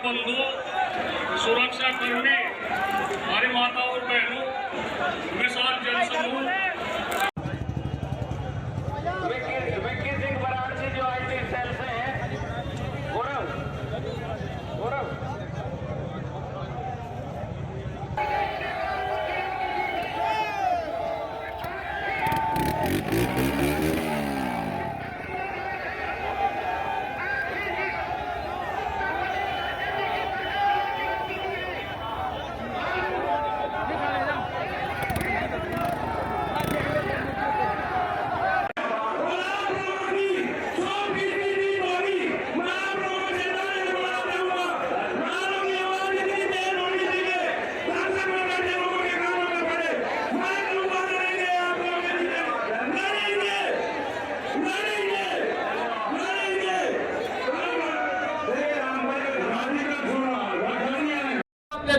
बंधु, सुरक्षा कर्मी, हमारी माताओं और बहनों, विशाल जनसमूह, विक्की सिंह वाराणसी जो आईटी सेल से है, गौरव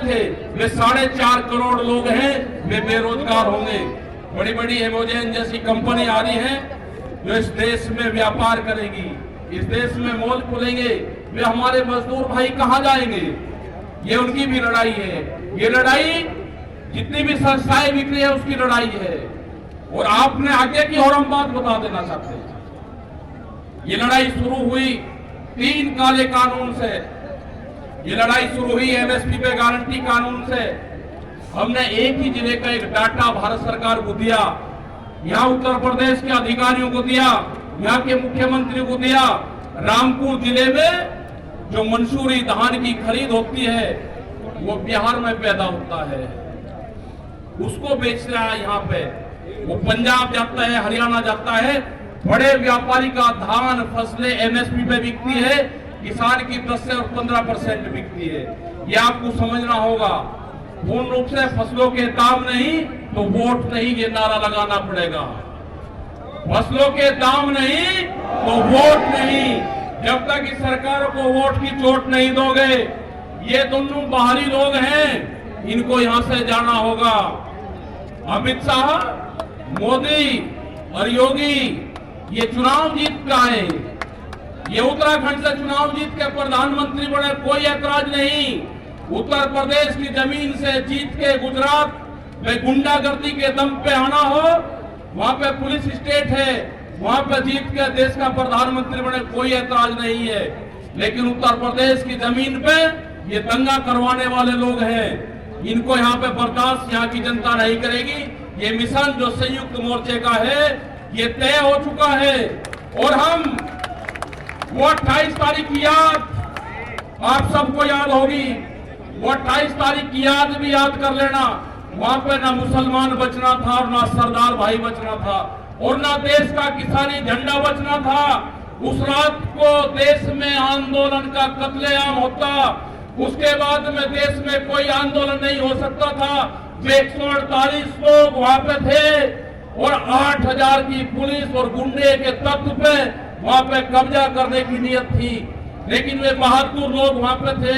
थे वे 4.5 करोड़ लोग हैं, वे बेरोजगार होंगे। बड़ी बड़ी एमोजेन जैसी कंपनी आ रही है जो इस देश में व्यापार करेगी, इस देश में मॉल खुलेंगे, वे हमारे मजदूर भाई कहां जाएंगे? ये उनकी भी लड़ाई है। ये लड़ाई जितनी भी संस्थाएं बिक्री है उसकी लड़ाई है। और आपने आगे की और हम बात बता देना चाहते हैं। ये लड़ाई शुरू हुई 3 काले कानून से, ये लड़ाई शुरू हुई एमएसपी पे गारंटी कानून से। हमने एक ही जिले का एक डाटा भारत सरकार को दिया, यहाँ उत्तर प्रदेश के अधिकारियों को दिया, यहाँ के मुख्यमंत्री को दिया। रामपुर जिले में जो मंसूरी धान की खरीद होती है वो बिहार में पैदा होता है, उसको बेच रहा है यहाँ पे। वो पंजाब जाता है, हरियाणा जाता है। बड़े व्यापारी का धान फसलें एमएसपी पे बिकती है, किसान की 10 से 15% बिकती है। ये आपको समझना होगा। पूर्ण रूप से फसलों के दाम नहीं तो वोट नहीं, ये नारा लगाना पड़ेगा। फसलों के दाम नहीं तो वोट नहीं। जब तक इस सरकार को वोट की चोट नहीं दोगे, ये दोनों बाहरी लोग हैं, इनको यहां से जाना होगा। अमित शाह, मोदी और योगी ये चुनाव जीत का है, ये उत्तराखंड से चुनाव जीत के प्रधानमंत्री बने, कोई ऐतराज नहीं। उत्तर प्रदेश की जमीन से जीत के गुजरात में गुंडागर्दी के दम पे आना हो, वहां पे पुलिस स्टेट है, वहां पे जीत के देश का प्रधानमंत्री बने, कोई ऐतराज नहीं है। लेकिन उत्तर प्रदेश की जमीन पे ये दंगा करवाने वाले लोग हैं, इनको यहाँ पे बर्दाश्त यहाँ की जनता नहीं करेगी। ये मिशन जो संयुक्त मोर्चे का है ये तय हो चुका है। और हम वो 28 तारीख की याद आप सबको याद होगी, वो 28 तारीख की याद भी याद कर लेना। वहां पे ना मुसलमान बचना था और ना सरदार भाई बचना था और ना देश का किसानी झंडा बचना था। उस रात को देश में आंदोलन का कत्लेआम होता, उसके बाद में देश में कोई आंदोलन नहीं हो सकता था। 148 लोग वहां पे थे और 8000 की पुलिस और गुंडे के तत्व पे वहां पे कब्जा करने की नियत थी। लेकिन वे बहादुर लोग वहां पे थे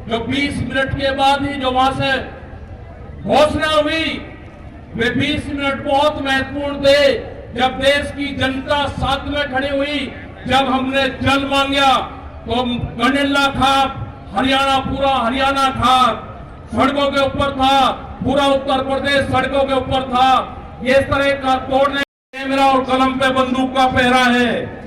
जो 20 मिनट के बाद ही जो वहां से घोषणा हुई, वे 20 मिनट बहुत महत्वपूर्ण थे। जब देश की जनता साथ में खड़ी हुई, जब हमने जल मांगा तो गंडेला खाप हरियाणा, पूरा हरियाणा खाप सड़कों के ऊपर था, पूरा उत्तर प्रदेश सड़कों के ऊपर था। ये तरह का तोड़ने, कैमरा और कलम पे बंदूक का पहरा है।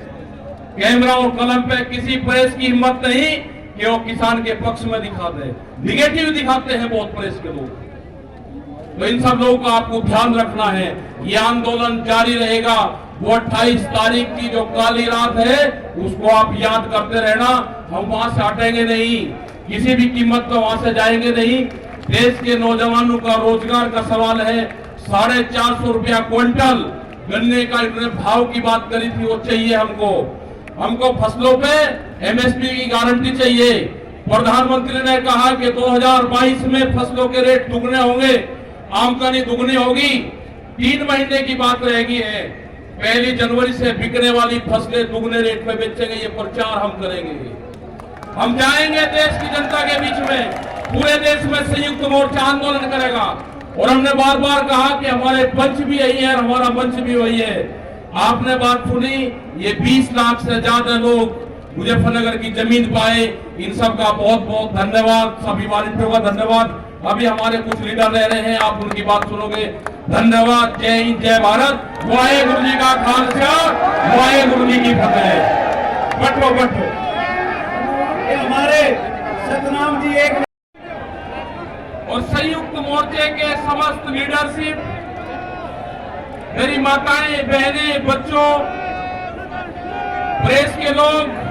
कैमरा और कलम पे किसी प्रेस की हिम्मत नहीं कि वो किसान के पक्ष में दिखा दे, निगेटिव दिखाते हैं बहुत प्रेस के लोग। तो इन सब लोगों का आपको ध्यान रखना है। ये आंदोलन जारी रहेगा। वो 28 तारीख की जो काली रात है उसको आप याद करते रहना। हम वहां से हटेंगे नहीं, किसी भी कीमत पर वहां से जाएंगे नहीं। देश के नौजवानों का रोजगार का सवाल है। 450 रुपया क्विंटल गन्ने का भाव की बात करी थी, वो चाहिए हमको फसलों पे एमएसपी की गारंटी चाहिए। प्रधानमंत्री ने कहा कि 2022 में फसलों के रेट दुगने होंगे, आमदनी दुगनी होगी। 3 महीने की बात रहेगी है। 1 जनवरी से बिकने वाली फसलें दुगने रेट पे बेचेंगे। ये प्रचार हम करेंगे। हम जाएंगे देश की जनता के बीच में, पूरे देश में संयुक्त मोर्चा आंदोलन करेगा। और हमने बार बार कहा कि हमारे पंच भी यही है, हमारा मंच भी वही है। आपने बात सुनी, ये 20 लाख से ज्यादा लोग मुजफ्फरनगर की जमीन पाए। इन सब का बहुत बहुत धन्यवाद, सभी वॉलंटियरों का धन्यवाद। अभी हमारे कुछ लीडर रह रहे हैं, आप उनकी बात सुनोगे। धन्यवाद। जय हिंद, जय भारत। वाहेगुरु जी का खालसा, वाहेगुरु जी की फतेह। बटो बटो। हमारे सतनाम जी एक और संयुक्त मोर्चे के समस्त लीडरशिप, मेरी माताएं, बहनें, बच्चों, प्रेस के लोग,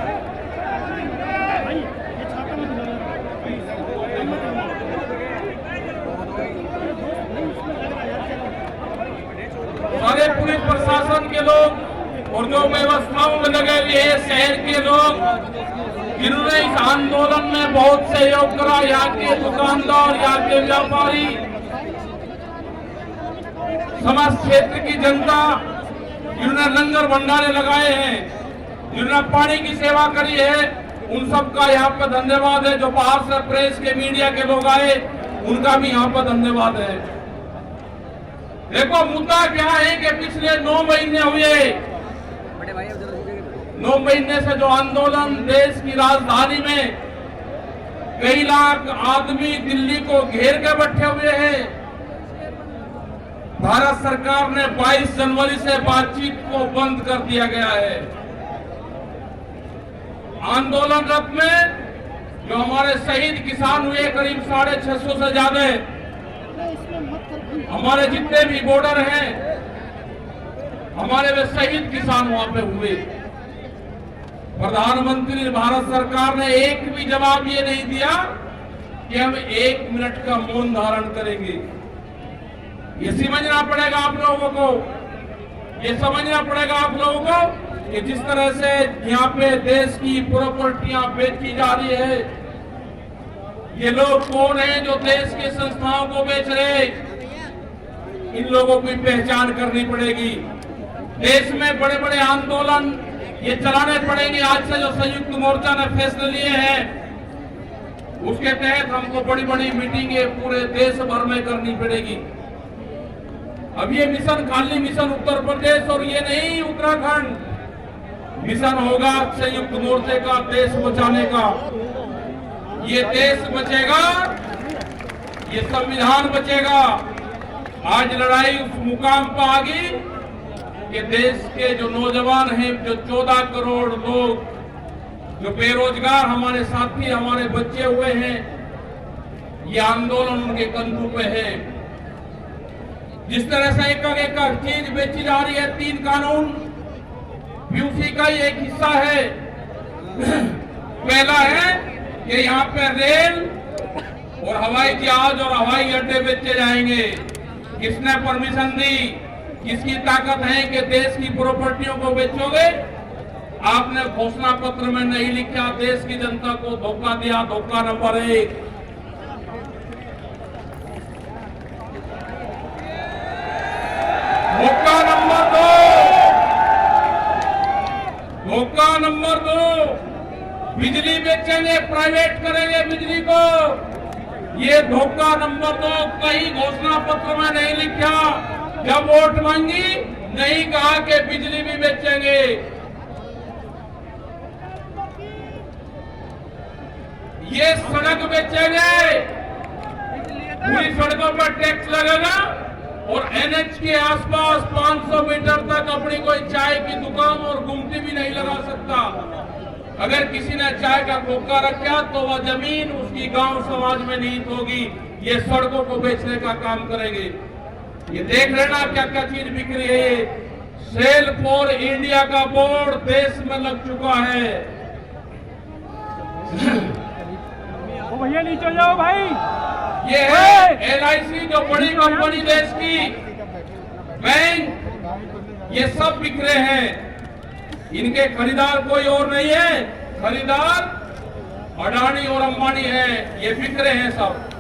सारे पुलिस प्रशासन के लोग और जो व्यवस्थाओं में लगे हुए हैं, शहर के लोग, जिन्होंने इस आंदोलन में बहुत सहयोग करा, यहाँ के दुकानदार, यहाँ के व्यापारी, समस्त क्षेत्र की जनता, जिन्होंने लंगर भंडारे लगाए हैं, जिन्होंने पानी की सेवा करी है, उन सबका यहाँ पर धन्यवाद है। जो बाहर से प्रेस के मीडिया के लोग आए, उनका भी यहाँ पर धन्यवाद है। देखो मुद्दा क्या है कि पिछले 9 महीने हुए, 9 महीने से जो आंदोलन देश की राजधानी में कई लाख आदमी दिल्ली को घेर के बैठे हुए हैं। भारत सरकार ने 22 जनवरी से बातचीत को बंद कर दिया गया है। आंदोलनरत में जो हमारे शहीद किसान हुए करीब 650 से ज्यादा, हमारे जितने भी बॉर्डर हैं, हमारे वे शहीद किसान वहां पे हुए। प्रधानमंत्री भारत सरकार ने एक भी जवाब ये नहीं दिया कि हम 1 मिनट का मौन धारण करेंगे। ये समझना पड़ेगा आप लोगों को, ये समझना पड़ेगा आप लोगों को कि जिस तरह से यहाँ पे देश की प्रॉपर्टियां बेची जा रही है, ये लोग कौन हैं जो देश के संस्थाओं को बेच रहे, इन लोगों की पहचान करनी पड़ेगी। देश में बड़े बड़े आंदोलन ये चलाने पड़ेंगे। आज से जो संयुक्त मोर्चा ने फैसले लिए हैं, उसके तहत हमको बड़ी बड़ी मीटिंगें पूरे देश भर में करनी पड़ेगी। अब ये मिशन खाली मिशन उत्तर प्रदेश और ये नहीं उत्तराखंड, मिशन होगा संयुक्त मोर्चे का देश बचाने का। ये देश बचेगा, ये संविधान बचेगा। आज लड़ाई उस मुकाम पर आ गई कि देश के जो नौजवान हैं, जो 14 करोड़ लोग जो बेरोजगार हमारे साथी, हमारे बच्चे हुए हैं, ये आंदोलन उनके कंधों पे है। जिस तरह से एक चीज बेची जा रही है, 3 कानून भी उसी का ही एक हिस्सा है। पहला है कि यहाँ पे रेल और हवाई जहाज और हवाई अड्डे बेचे जाएंगे। किसने परमिशन दी? किसकी ताकत है कि देश की प्रॉपर्टियों को बेचोगे? आपने घोषणा पत्र में नहीं लिखा, देश की जनता को धोखा दिया। धोखा नंबर 1। धोखा नंबर 2, धोखा नंबर 2, बिजली बेचेंगे, प्राइवेट करेंगे बिजली को। ये धोखा नंबर 2 कहीं घोषणा पत्र में नहीं लिखा। जब वोट मांगी नहीं कहा कि बिजली भी बेचेंगे। ये सड़क बेचेंगे, पूरी सड़कों पर टैक्स लगेगा और एनएच के आसपास 500 मीटर तक अपनी कोई चाय की दुकान और गुमटी भी नहीं लगा सकता। अगर किसी ने चाय का खोखा रखा तो वह जमीन उसकी गांव समाज में निहित होगी। ये सड़कों को बेचने का काम करेंगे। ये देख लेना क्या क्या चीज बिक रही है। सेल फॉर इंडिया का बोर्ड देश में लग चुका है। ओ भैया नीचे जाओ भाई। ये है LIC, जो बड़ी कंपनी देश की, बैंक, ये सब बिक्रे हैं। इनके खरीदार कोई और नहीं है, खरीदार अडानी और अंबानी है। ये बिक्रे हैं सब।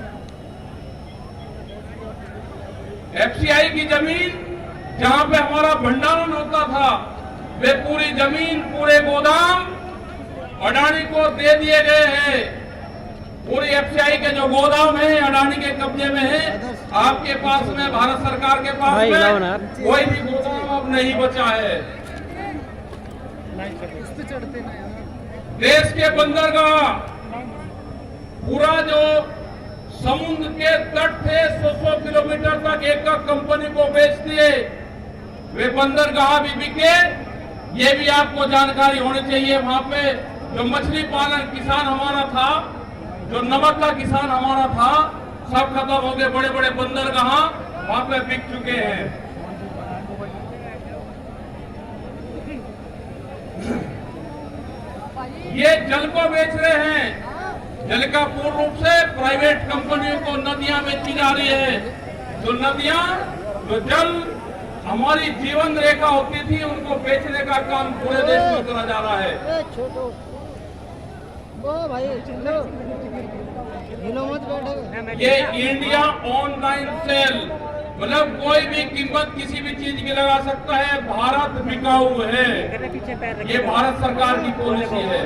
FCI की जमीन जहां पे हमारा भंडारण होता था, वे पूरी जमीन, पूरे गोदाम अडानी को दे दिए गए हैं। पूरी FCI के जो गोदाम है अडानी के कब्जे में है। आपके पास में, भारत सरकार के पास में कोई भी गोदाम अब नहीं बचा है। देश के बंदरगाह, पूरा जो समुद्र के तट थे 100 किलोमीटर तक एक कंपनी को बेच दिए। वे बंदरगाह भी बिके, ये भी आपको जानकारी होनी चाहिए। वहां पे जो मछली पालन किसान हमारा था, जो नमक का किसान हमारा था, सब खत्म हो गए। बड़े बड़े बंदरगाह वहां पे बिक चुके हैं। ये जल को बेच रहे हैं। जल का पूर्ण रूप से प्राइवेट कंपनियों को नदियां बेची जा रही है। जो नदियां, जो जल हमारी जीवन रेखा होती थी, उनको बेचने का काम पूरे देश में करा जा रहा है। ये इंडिया ऑनलाइन सेल, मतलब कोई भी कीमत किसी भी चीज की लगा सकता है। भारत बिकाऊ है, ये भारत सरकार की पॉलिसी है।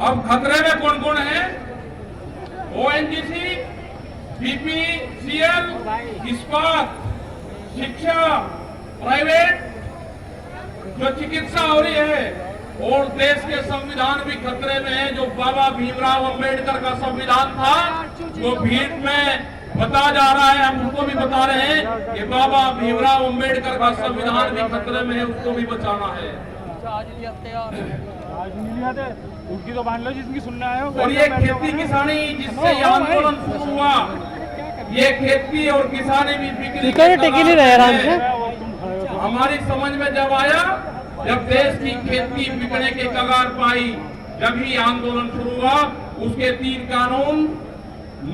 अब खतरे में कौन कौन है? ओएनजीसी, बीपीसीएल, इस्पात, शिक्षा, प्राइवेट, जो चिकित्सा हो रही है, और देश के संविधान भी खतरे में है। जो बाबा भीमराव अंबेडकर का संविधान था, वो भीड़ में बता जा रहा है, हम उसको भी बता रहे हैं कि बाबा भीमराव अंबेडकर का संविधान भी खतरे में है, उसको भी बचाना है। उनकी तो मान लो जिसकी सुनना है। और ये खेती किसानी जिससे ये आंदोलन शुरू हुआ, ये खेती और किसानी भी बिक्री हमारी समझ में जब आया, जब देश की खेती बिकने के कगार पाई, जब ही आंदोलन शुरू हुआ। उसके 3 कानून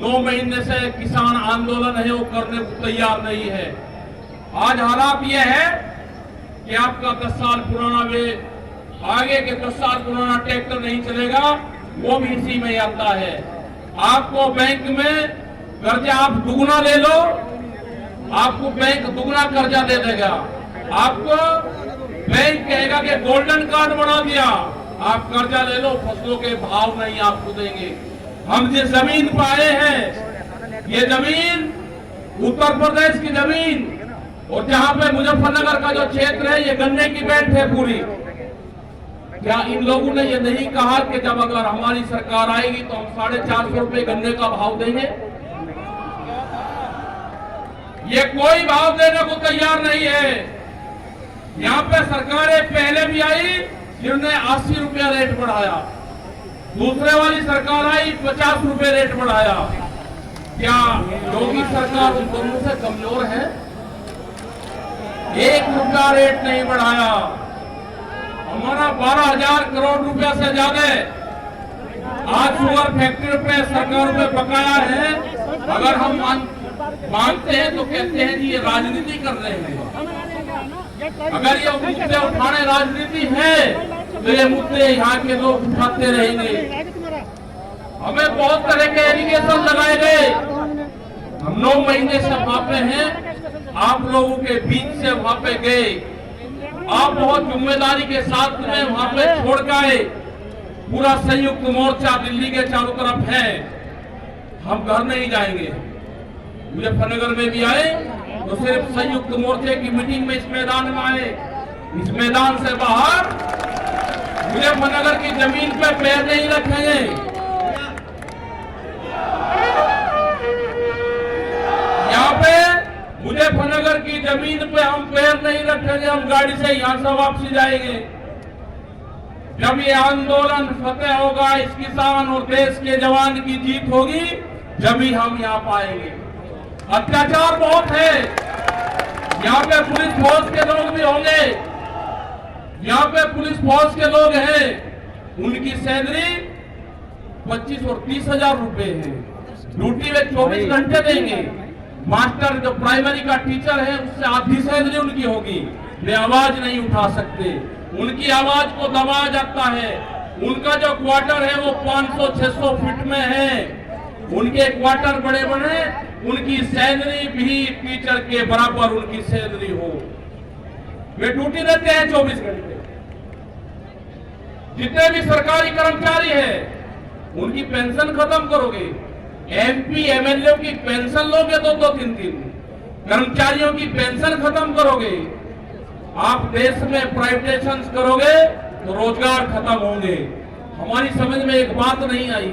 9 महीने से किसान आंदोलन है वो करने को तैयार नहीं है। आज हालात ये है कि आपका 10 साल पुराना वे आगे के 10 साल पुराना ट्रैक्टर नहीं चलेगा, वो भी इसी में आता है। आपको बैंक में कर्जा आप दुगुना ले लो, आपको बैंक दुगुना कर्जा दे देगा। आपको बैंक कहेगा कि गोल्डन कार्ड बना दिया, आप कर्जा ले लो, फसलों के भाव नहीं आपको देंगे। हम जिस जमीन पर आए हैं, ये जमीन उत्तर प्रदेश की जमीन, और जहां पे मुजफ्फरनगर का जो क्षेत्र है, ये गन्ने की बेल्ट है पूरी। क्या इन लोगों ने ये नहीं कहा कि जब अगर हमारी सरकार आएगी तो हम 450 रुपए गन्ने का भाव देंगे? ये कोई भाव देने को तैयार नहीं है। यहाँ पे सरकारें पहले भी आई, जिन्होंने 80 रुपया रेट बढ़ाया, दूसरे वाली सरकार आई 50 रुपए रेट बढ़ाया। क्या योगी सरकार उन दोनों से कमजोर है? 1 रुपया रेट नहीं बढ़ाया। हमारा 12,000 करोड़ रुपया से ज्यादा आज शुगर फैक्ट्री पे सरकार पे बकाया है। अगर हम मानते हैं तो कहते हैं जी ये राजनीति कर रहे हैं। अगर ये मुद्दे उठाने राजनीति है तो ये मुद्दे यहाँ के लोग उठाते रहेंगे। हमें बहुत तरह के एलिगेशन लगाए गए। हम 9 महीने से वहां पे हैं, आप लोगों के बीच से वहां पे गए, आप बहुत जिम्मेदारी के साथ में वहां पे छोड़ के आए। पूरा संयुक्त मोर्चा दिल्ली के चारों तरफ है। हम घर नहीं जाएंगे। मुजफ्फरनगर में भी आए तो सिर्फ संयुक्त मोर्चे की मीटिंग में इस मैदान में आए। इस मैदान से बाहर मुजफ्फरनगर की जमीन पे पैर नहीं रखेंगे। यहाँ पे मुजफ्फरनगर की जमीन पे हम पैर नहीं रखेंगे। हम गाड़ी से यहां से वापसी जाएंगे। जब ये आंदोलन फतेह होगा, इस किसान और देश के जवान की जीत होगी, जब ही हम यहाँ पाएंगे। अत्याचार बहुत है। यहाँ पे पुलिस फोर्स के लोग भी होंगे। यहाँ पे पुलिस फोर्स के लोग हैं, उनकी सैलरी 25 और 30 हजार रुपए है। ड्यूटी में 24 घंटे देंगे। मास्टर जो प्राइमरी का टीचर है, उससे आधी सैलरी उनकी होगी। वे आवाज नहीं उठा सकते, उनकी आवाज को दबाया जाता है। उनका जो क्वार्टर है वो 500-600 फीट में है। उनके क्वार्टर बड़े बड़े, उनकी सैलरी भी टीचर के बराबर उनकी सैलरी हो। वे ड्यूटी देते हैं 24 घंटे। जितने भी सरकारी कर्मचारी हैं, उनकी पेंशन खत्म करोगे। एमपी एमएलए की पेंशन लोगे तो 2-3 दिन। कर्मचारियों की पेंशन खत्म करोगे। आप देश में प्राइवेटाइजेशन करोगे तो रोजगार खत्म होंगे। हमारी समझ में एक बात नहीं आई,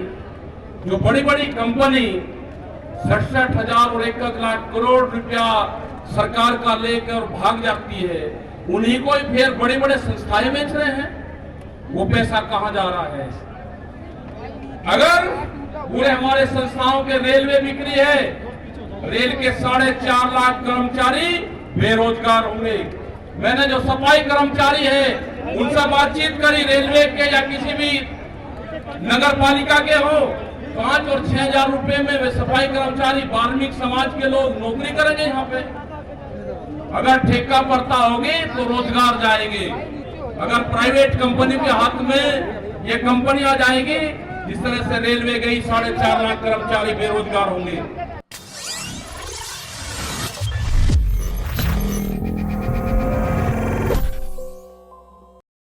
जो बड़ी बड़ी कंपनी 67,000 और 1 लाख करोड़ रुपया सरकार का लेकर भाग जाती है, उन्हीं को ही फिर बड़े बड़े संस्थाएं बेच रहे हैं। वो पैसा कहां जा रहा है? अगर पूरे हमारे संस्थाओं के रेलवे बिक्री है, रेल के 4.5 लाख कर्मचारी बेरोजगार होंगे। मैंने जो सफाई कर्मचारी है उनसे बातचीत करी, रेलवे के या किसी भी नगर पालिका के हो, 5 और 6 हजार रुपए में वे सफाई कर्मचारी वाल्मीकि समाज के लोग नौकरी करेंगे यहाँ पे। अगर ठेका पड़ता होगी तो रोजगार जाएंगे। अगर प्राइवेट कंपनी के हाथ में ये कंपनियां जाएंगी, जिस तरह से रेलवे गई, 4.5 लाख कर्मचारी बेरोजगार होंगे।